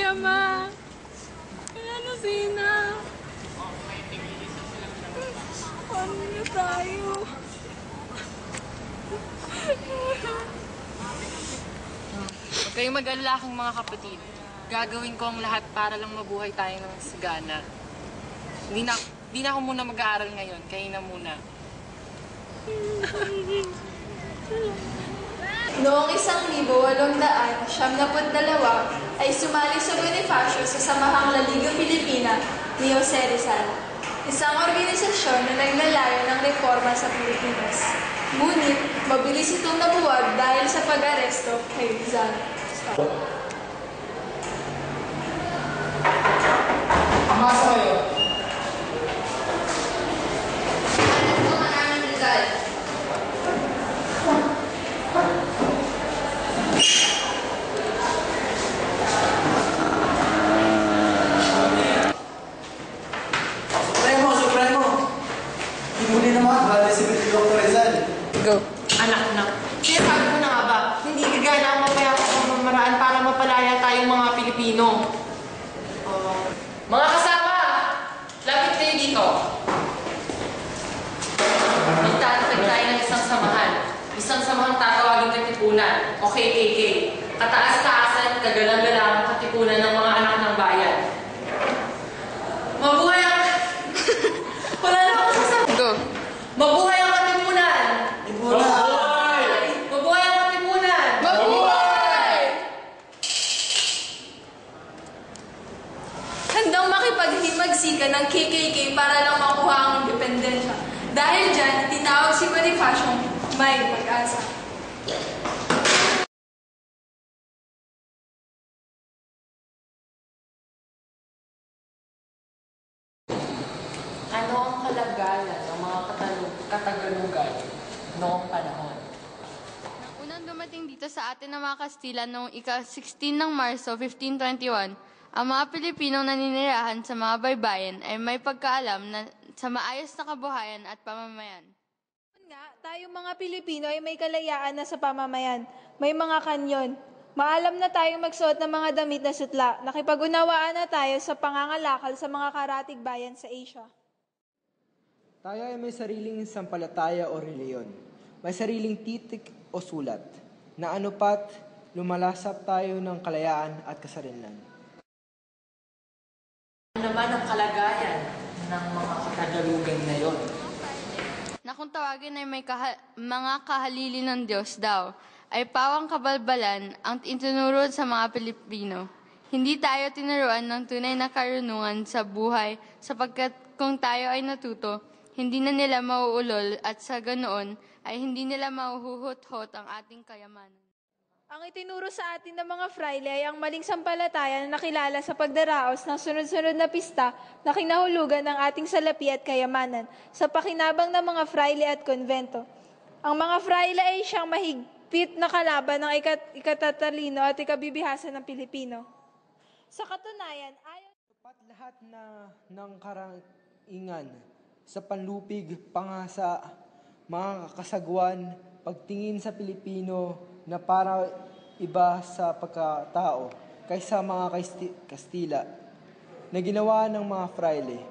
niya, ma. Kaya na sina. Paano na tayo? Huwag kayong mag-alala akong mga kapatid. Gagawin ko ang lahat para lang mabuhay tayo ng sagana. Hindi na ako muna mag-aaral ngayon. Kayo na muna. Noong 1872 ay sumali sa Bonifacio sa Samahang La Liga Pilipina ni Jose Rizal, isang organisasyon na naglalayo ng reforma sa Pilipinas. Ngunit, mabilis itong nabuwag dahil sa pag-aresto kay Rizal. Amasa kayo. Ano po namin Rizal? Supremo! Himuli naman, bali si Dr. Rizal. Go. Anak. Sinasabi ko na nga ba, hindi gagana ang mapayapa ang pamamaraan para mapalaya tayong mga Pilipino. Mga kasama, lapit kayo dito. Magtatag tayo ng isang samahan. Isang samahang tatawagin katipunan o KKK. Kataas-taasan, kagalang-galang katipunan ng mga anak ng bayan. Mabuhay ang... Wala na akong sasabi. Go. Mabuhay ang katipunan! Mabuhay! Mabuhay ang katipunan! Mabuhay! Handang makipaghimagsika ng KKK para lang makuha ang independensya. Dahil dyan, tinawag si Bonifacio may pag-asa. Ano ang kalagayan ng mga Katagalugan noong panahon? Nang unang dumating dito sa atin ng mga Kastila noong ika-16 ng Marso 1521, ang mga Pilipinong naninirahan sa mga baybayin ay may pagkaalam sa maayos na kabuhayan at pamamayan. Nga, tayong mga Pilipino ay may kalayaan na sa pamamayan. May mga kanyon. Maalam na tayong magsuot ng mga damit na sutla. Nakipag-unawaan na tayo sa pangangalakal sa mga karatig bayan sa Asia. Tayo ay may sariling sampalataya o reliyon. May sariling titik o sulat na anupat lumalasap tayo ng kalayaan at kasarinlan. Ano naman ang kalagayan ng mga Katagalugan na yon? Na kung tawagin ay may mga kahalili ng Diyos daw, ay pawang kabalbalan ang itinuro sa mga Pilipino. Hindi tayo tinuruan ng tunay na karunungan sa buhay sapagkat kung tayo ay natuto, hindi na nila mauulol at sa ganoon ay hindi nila mahuhuhot-hot ang ating kayamanan. Ang itinuro sa atin ng mga fraile ay ang maling sampalataya na nakilala sa pagdaraos ng sunod-sunod na pista na kinahulugan ng ating salapi at kayamanan sa pakinabang ng mga fraile at konvento. Ang mga fraile ay siyang mahigpit na kalaban ng ikatatalino at ikabibihasa ng Pilipino. Sa katunayan, ayon Tapat lahat ng karaingan sa panlupig, pangasa, mga kasagwan, pagtingin sa Pilipino na para iba sa pagkatao kaysa mga Kastila na ginawa ng mga fraile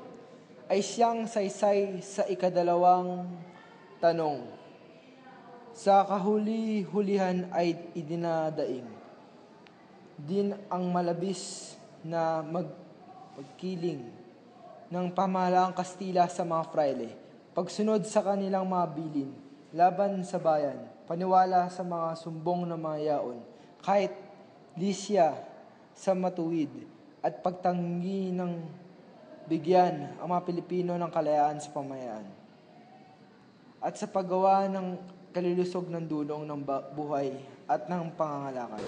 ay siyang saysay sa ikadalawang tanong. Sa kahuli-hulihan ay idinadaing din ang malabis na pagkiling ng pamahalaang Kastila sa mga fraile, pagsunod sa kanilang mga bilin, laban sa bayan, paniwala sa mga sumbong ng mga yaon, kahit lisya sa matuwid, at pagtanggi ng bigyan ang mga Pilipino ng kalayaan sa pamamayaan, at sa paggawa ng kalilusog ng dulong ng buhay at ng pangangalakal.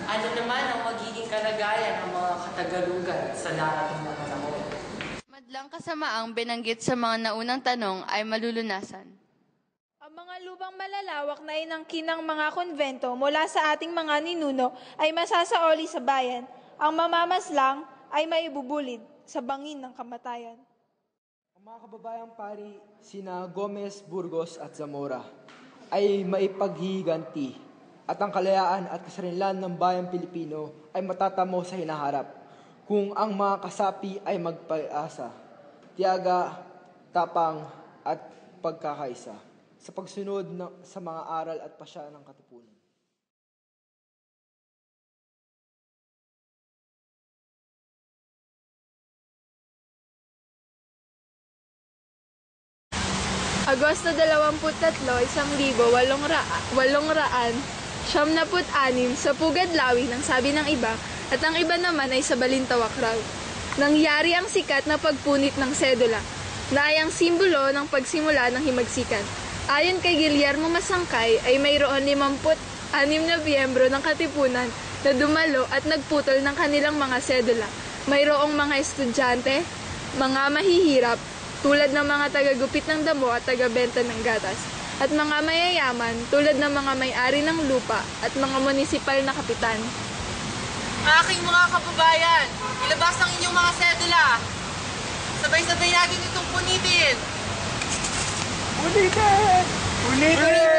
Ano naman ang magiging kalagayan ng mga Katagalugan sa darating na panahon? Madlang kasamaang binanggit sa mga naunang tanong ay malulunasan. ang mga lubang malalawak na inangkin ng mga konvento mula sa ating mga ninuno ay masasaoli sa bayan. Ang mamamaslang ay maibubulid sa bangin ng kamatayan. Ang mga kababayang pari, sina Gomez, Burgos at Zamora, ay maipaghiganti at ang kalayaan at kasarinlan ng bayang Pilipino ay matatamo sa hinaharap. kung ang mga kasapi ay magpag-asa, tiyaga, tapang at pagkakaisa sa pagsunod sa mga aral at pasya ng katipunan. Agosto 23, 1886, sa Pugad-Lawi ng sabi ng iba, at ang iba naman ay sa Balintawak raw. Nangyari ang sikat na pagpunit ng sedula, na ay ang simbolo ng pagsimula ng himagsikan. Ayon kay Guillermo Masangkay, ay mayroon 56 na miyembro ng katipunan na dumalo at nagputol ng kanilang mga sedula. Mayroong mga estudyante, mga mahihirap, tulad ng mga tagagupit ng damo at tagabenta ng gatas, at mga mayayaman tulad ng mga may-ari ng lupa at mga munisipal na kapitan. Aking mga kababayan, ilabas ang inyong mga sedula. Sabay-sabay natin itong punitin. Ulitin! Ulitin!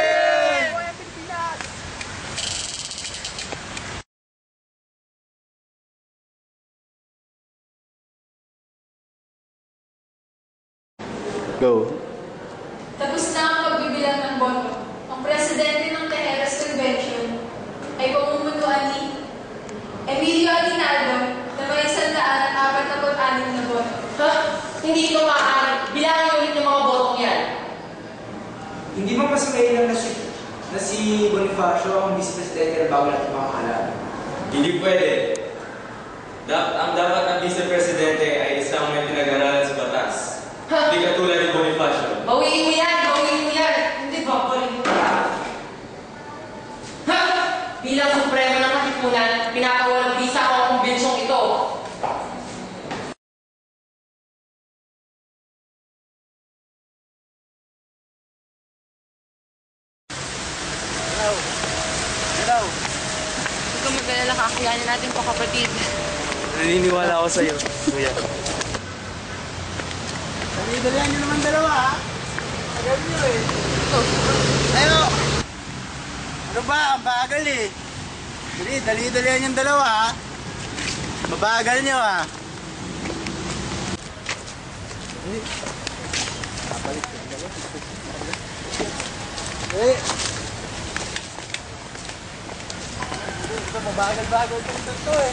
Go. Tapos na ang pagbibilang ng boto. Ang presidente ng Tejeras Convention ay pamumunuan ni Emilio Aguinaldo na may 146 na boto. Ha? Hindi ito maaari. Bilangin ulit ng mga botong yan. Hindi mo mas kailan na si Bonifacio ang vice-presidente na bago natin makakalan. Hindi pwede. Ang dapat ng vice-presidente ay isang may pinag-aralan sa batas. Hindi katulad ni Bonifacio. Bawiin mo yan! Bawiin mo yan! Hindi ba? Bawiin mo yan. Ha? Bilang supremo ng katipunan, pinakawalang bisa ko ang kumbensyong ito. Huwag kang mag-alala, kakayanin natin po, kapatid. Naniniwala ako sa'yo, kuya. Dali-dalihan nyo naman dalawa, ha? Tagal nyo, eh. Tayo! Ano ba? Ang bagal, eh. Dali-dalihan yung dalawa, ha? Mabagal nyo, ha? Ito, mabagal-bagal ito, eh.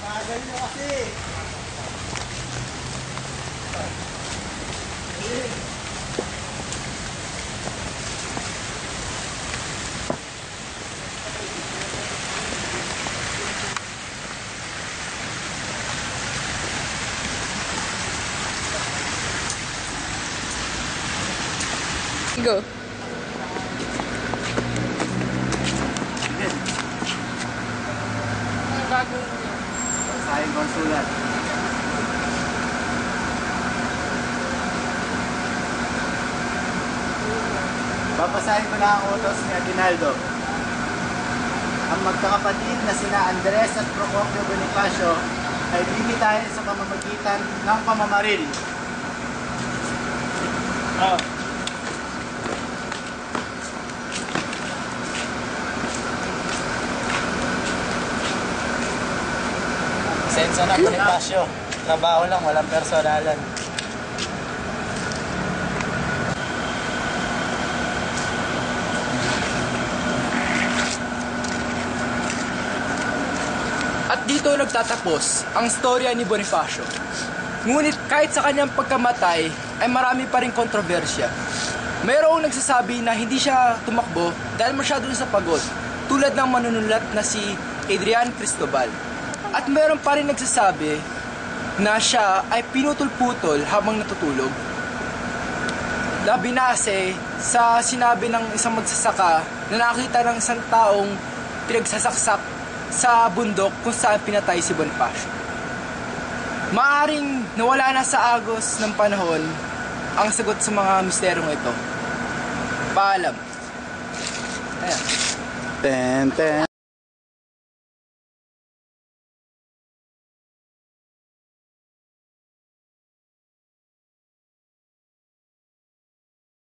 Bagal nyo kasi. Go. Sayang konsulat. Babasahin ko na ang utos ni Aguinaldo. Ang magkakapatid na sina Andres at Procopio Bonifacio ay bibitahin sa pamamagitan ng pamamaril. Senso na, Bonifacio. Trabaho lang, walang personalan. At dito nagtatapos ang storya ni Bonifacio. Ngunit kahit sa kanyang pagkamatay ay marami pa rin kontrobersya. Mayroong nagsasabi na hindi siya tumakbo dahil masyado sa pagod, tulad ng manunulat na si Adrian Cristobal. At mayroon pa rin nagsasabi na siya ay pinutol-putol habang natutulog. Na binase sa sinabi ng isang magsasaka na nakita ng isang taong pinagsasaksak sa bundok kung saan pinatay si Bonifacio. Maaring nawala na sa agos ng panahon ang sagot sa mga misteryong ito. Paalam. Ayan. Ten, ten.